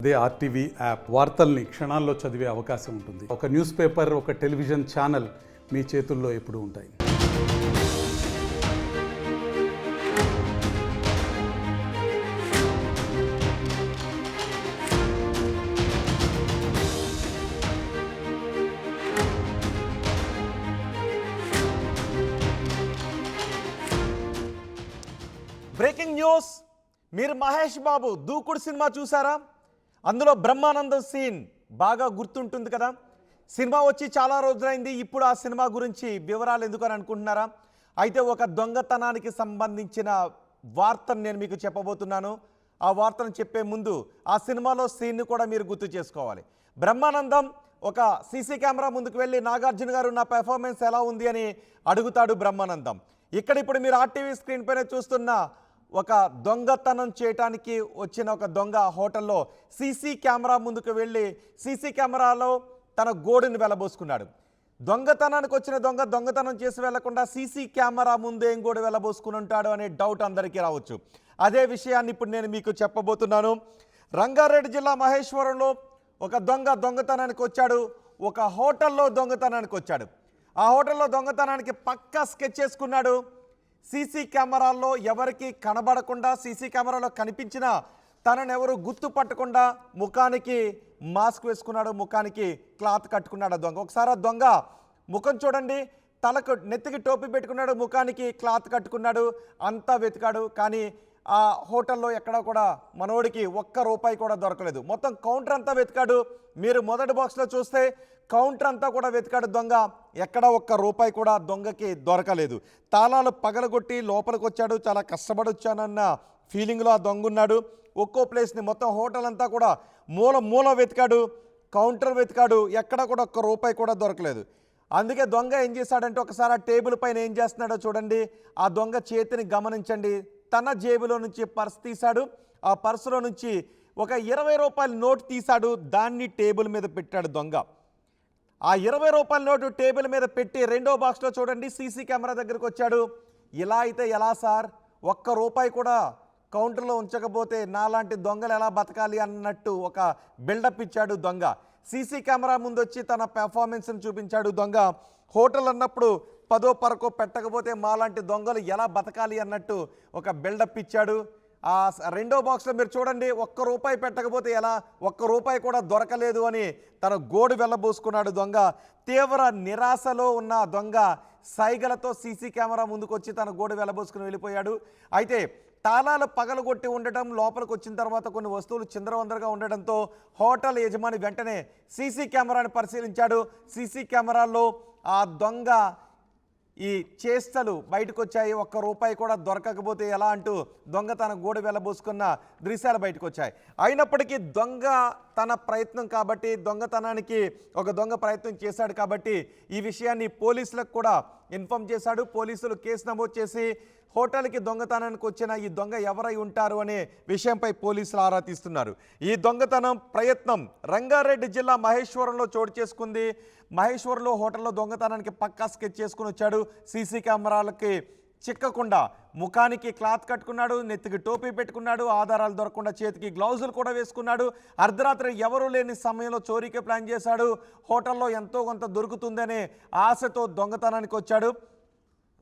అదే RTV app వార్తల్ని క్షణాల్లో చదివే అవకాశం ఉంటుంది. ఒక న్యూస్ పేపర్, ఒక టెలివిజన్ ఛానల్ మీ చేతుల్లో ఎప్పుడూ ఉంటాయి. బ్రేకింగ్ న్యూస్, మీరు మహేష్ బాబు దూకుడు సినిమా చూసారా? అందులో బ్రహ్మానందం సీన్ బాగా గుర్తుంటుంది కదా. సినిమా వచ్చి చాలా రోజులైంది. ఇప్పుడు ఆ సినిమా గురించి వివరాలు ఎందుకని అనుకుంటున్నారా? అయితే ఒక దొంగతనానికి సంబంధించిన వార్తను నేను మీకు చెప్పబోతున్నాను. ఆ వార్తను చెప్పే ముందు ఆ సినిమాలో సీన్ను కూడా మీరు గుర్తు చేసుకోవాలి. బ్రహ్మానందం ఒక సీసీ కెమెరా ముందుకు వెళ్ళి నాగార్జున గారు నా పెర్ఫార్మెన్స్ ఎలా ఉంది అని అడుగుతాడు బ్రహ్మానందం. ఇప్పుడు మీరు ఆర్టీవీ స్క్రీన్ పైన చూస్తున్న ఒక దొంగతనం చేయటానికి వచ్చిన ఒక దొంగ హోటల్లో సీసీ కెమెరా ముందుకు వెళ్ళి సీసీ కెమెరాలో తన గోడుని వెలబోసుకున్నాడు. దొంగతనానికి వచ్చిన దొంగ దొంగతనం చేసి వెళ్లకుండా సీసీ కెమెరా ముందు ఏం గోడు వెలబోసుకుని ఉంటాడు అనే డౌట్ అందరికీ రావచ్చు. అదే విషయాన్ని ఇప్పుడు నేను మీకు చెప్పబోతున్నాను. రంగారెడ్డి జిల్లా మహేశ్వరంలో ఒక దొంగ దొంగతనానికి వచ్చాడు. ఒక హోటల్లో దొంగతనానికి వచ్చాడు. ఆ హోటల్లో దొంగతనానికి పక్కా స్కెచ్ చేసుకున్నాడు. సీసీ కెమెరాల్లో ఎవరికి కనబడకుండా, సీసీ కెమెరాలో కనిపించినా తనను ఎవరు గుర్తుపట్టకుండా ముఖానికి మాస్క్ వేసుకున్నాడు, ముఖానికి క్లాత్ కట్టుకున్నాడు ఆ దొంగ. ఒకసారి ఆ దొంగ ముఖం చూడండి, తలకు నెత్తికి టోపీ పెట్టుకున్నాడు, ముఖానికి క్లాత్ కట్టుకున్నాడు. అంతా వెతికాడు, కానీ ఆ హోటల్లో ఎక్కడా కూడా మనోడికి ఒక్క రూపాయి కూడా దొరకలేదు. మొత్తం కౌంటర్ అంతా వెతికాడు. మీరు మొదటి బాక్స్లో చూస్తే కౌంటర్ అంతా కూడా వెతికాడు దొంగ. ఎక్కడ ఒక్క రూపాయి కూడా దొంగకి దొరకలేదు. తాళాలు పగలగొట్టి లోపలికి వచ్చాడు. చాలా కష్టపడి వచ్చానన్న ఫీలింగ్లో ఆ దొంగ ఉన్నాడు. ఒక్కో ప్లేస్ని మొత్తం హోటల్ అంతా కూడా మూల వెతికాడు, కౌంటర్ వెతికాడు. ఎక్కడ కూడా ఒక్క రూపాయి కూడా దొరకలేదు. అందుకే దొంగ ఏం చేశాడంటే ఒకసారి ఆ టేబుల్ పైన ఏం చేస్తున్నాడో చూడండి. ఆ దొంగ చేతిని గమనించండి. తన జేబులో నుంచి పర్స్ తీశాడు. ఆ పర్సులో నుంచి ఒక 20 రూపాయల నోటు తీశాడు. దాన్ని టేబుల్ మీద పెట్టాడు దొంగ. ఆ 20 రూపాయల నోటు టేబుల్ మీద పెట్టి రెండో బాక్స్లో చూడండి సీసీ కెమెరా దగ్గరకు వచ్చాడు. ఇలా అయితే ఎలా సార్, ఒక్క రూపాయి కూడా కౌంటర్లో ఉంచకపోతే నాలాంటి దొంగలు ఎలా బతకాలి అన్నట్టు ఒక బిల్డప్ ఇచ్చాడు దొంగ. సీసీ కెమెరా ముందు వచ్చి తన పెర్ఫార్మెన్స్ని చూపించాడు దొంగ. హోటల్ అన్నప్పుడు 10 పరకో పెట్టకపోతే మాలాంటి దొంగలు ఎలా బతకాలి అన్నట్టు ఒక బిల్డప్ ఇచ్చాడు. ఆ రెండో బాక్స్లో మీరు చూడండి, ఒక్క రూపాయి పెట్టకపోతే ఎలా, ఒక్క రూపాయి కూడా దొరకలేదు అని తన గోడు వెళ్ళబోసుకున్నాడు దొంగ. తీవ్ర నిరాశలో ఉన్న దొంగ సైగలతో సీసీ కెమెరా ముందుకు వచ్చి తన గోడు వెళ్ళబోసుకుని వెళ్ళిపోయాడు. అయితే తాళాలు పగలగొట్టి ఉండటం, లోపలికి వచ్చిన తర్వాత కొన్ని వస్తువులు చిందరవందరగా ఉండడంతో హోటల్ యజమాని వెంటనే సీసీ కెమెరాని పరిశీలించాడు. సీసీ కెమెరాల్లో ఆ దొంగ ఈ చేష్టలు బయటకు వచ్చాయి. ఒక్క రూపాయి కూడా దొరకకపోతే ఎలా అంటూ దొంగ తన గోడు వెళ్ళబోసుకున్న దృశ్యాలు బయటకు వచ్చాయి. అయినప్పటికీ దొంగ తన ప్రయత్నం కాబట్టి, దొంగతనానికి ఒక దొంగ ప్రయత్నం చేశాడు కాబట్టి ఈ విషయాన్ని పోలీసులకు కూడా ఇన్ఫామ్ చేశాడు. పోలీసులు కేసు నమోదు చేసి హోటల్కి దొంగతనానికి వచ్చిన ఈ దొంగ ఎవరై ఉంటారు అనే విషయంపై పోలీసులు ఆరా తీస్తున్నారు. ఈ దొంగతనం ప్రయత్నం రంగారెడ్డి జిల్లా మహేశ్వరంలో చోటు చేసుకుంది. మహేశ్వరంలో హోటల్లో దొంగతనానికి పక్కా స్కెచ్ చేసుకుని వచ్చాడు. సీసీ కెమెరాలకి చిక్కకుండా ముఖానికి క్లాత్ కట్టుకున్నాడు, నెత్తికి టోపీ పెట్టుకున్నాడు, ఆధారాలు దొరకకుండా చేతికి గ్లౌజులు కూడా వేసుకున్నాడు. అర్ధరాత్రి ఎవరూ లేని సమయంలో చోరీకి ప్లాన్ చేశాడు. హోటల్లో ఎంతో కొంత దొరుకుతుందనే ఆశతో దొంగతనానికి వచ్చాడు.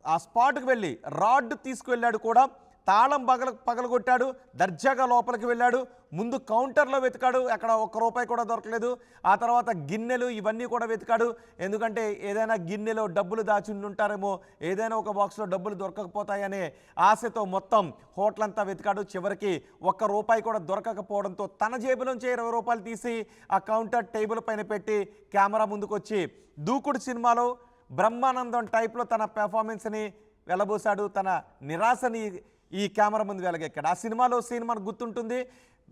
ఆ స్పాట్కి వెళ్ళి రాడ్ తీసుకువెళ్ళాడు కూడా. తాళం పగలగొట్టాడు. దర్జాగా లోపలికి వెళ్ళాడు. ముందు కౌంటర్లో వెతికాడు, అక్కడ ఒక్క రూపాయి కూడా దొరకలేదు. ఆ తర్వాత గిన్నెలు ఇవన్నీ కూడా వెతికాడు. ఎందుకంటే ఏదైనా గిన్నెలో డబ్బులు దాచి ఉంటారేమో, ఏదైనా ఒక బాక్స్లో డబ్బులు దొరకకపోతాయనే ఆశతో మొత్తం హోటల్ అంతా వెతికాడు. చివరికి ఒక్క రూపాయి కూడా దొరకకపోవడంతో తన జేబులోంచి 20 రూపాయలు తీసి ఆ కౌంటర్ టేబుల్ పైన పెట్టి కెమెరా ముందుకు వచ్చి దూకుడు సినిమాలో బ్రహ్మానందం టైప్లో తన పెర్ఫార్మెన్స్ని వెలబోసాడు. తన నిరాశని ఈ కెమెరా ముందు వెలగెక్కాడు. ఆ సినిమాలో సీన్ మనకు గుర్తుంటుంది.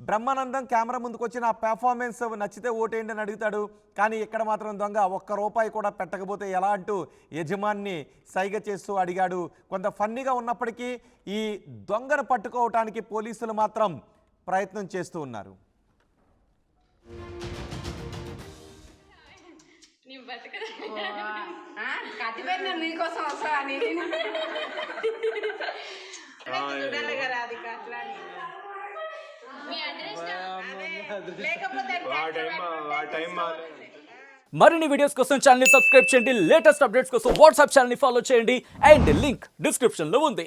బ్రహ్మానందం కెమెరా ముందుకు వచ్చిన ఆ పెర్ఫార్మెన్స్ నచ్చితే ఓటేయండి అని అడుగుతాడు. కానీ ఇక్కడ మాత్రం దొంగ ఒక్క రూపాయి కూడా పెట్టకపోతే ఎలా అంటూ యజమాన్ని సైగ చేస్తూ అడిగాడు. కొంత ఫన్నీగా ఉన్నప్పటికీ ఈ దొంగను పట్టుకోవటానికి పోలీసులు మాత్రం ప్రయత్నం చేస్తూ ఉన్నారు. నీకోసం వస్తా మీ అదృష్టం లేకపోతే మరిన్ని వీడియోస్ కోసం ఛానల్ ని సబ్స్క్రైబ్ చేయండి, లేటెస్ట్ అప్డేట్స్ కోసం వాట్సాప్ ఛానల్ ని ఫాలో చేయండి అండ్ లింక్ డిస్క్రిప్షన్ లో ఉంది.